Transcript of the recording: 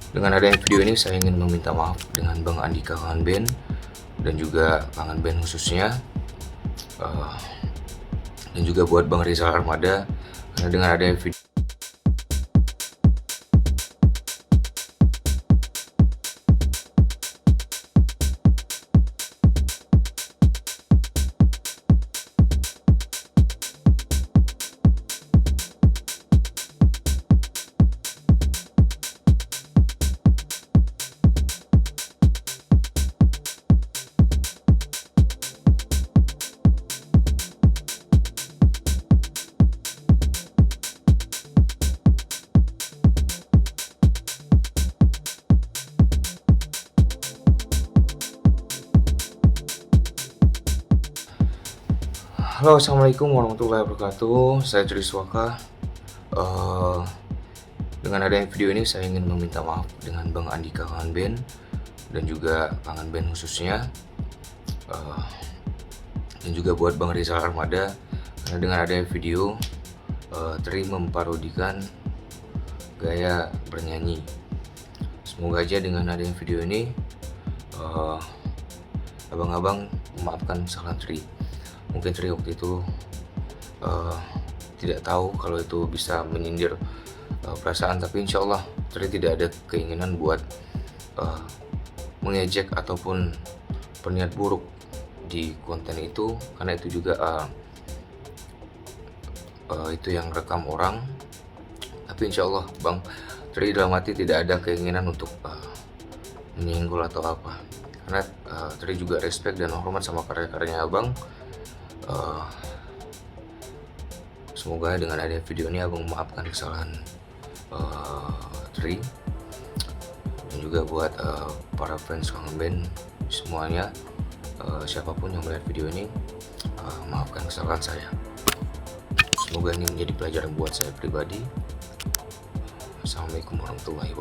Dengan adanya video ini saya ingin meminta maaf dengan Bang Andika Kangen Band dan juga Kangen Band khususnya, dan juga buat Bang Rizal Armada, karena dengan adanya video Halo, assalamualaikum warahmatullahi wabarakatuh. Saya Triswaka. Dengan adanya video ini saya ingin meminta maaf dengan Bang Andika Kangen Band dan juga Kangen Band khususnya, dan juga buat Bang Rizal Armada, karena dengan adanya video Tri memparodikan gaya bernyanyi. Semoga aja dengan adanya video ini abang-abang memaafkan kesalahan Tri. Mungkin Tri waktu itu tidak tahu kalau itu bisa menyindir perasaan, tapi insya Allah Tri tidak ada keinginan buat mengejek ataupun berniat buruk di konten itu, karena itu juga itu yang rekam orang. Tapi insya Allah Bang Tri dalam hati tidak ada keinginan untuk menyinggol atau apa, karena Tri juga respect dan hormat sama karya-karyanya abang. Semoga dengan adanya video ini abang memaafkan kesalahan Tri, dan juga buat para fans Kangen Band semuanya, siapapun yang melihat video ini, maafkan kesalahan saya. Semoga ini menjadi pelajaran buat saya pribadi. Assalamualaikum warahmatullahi wabarakatuh.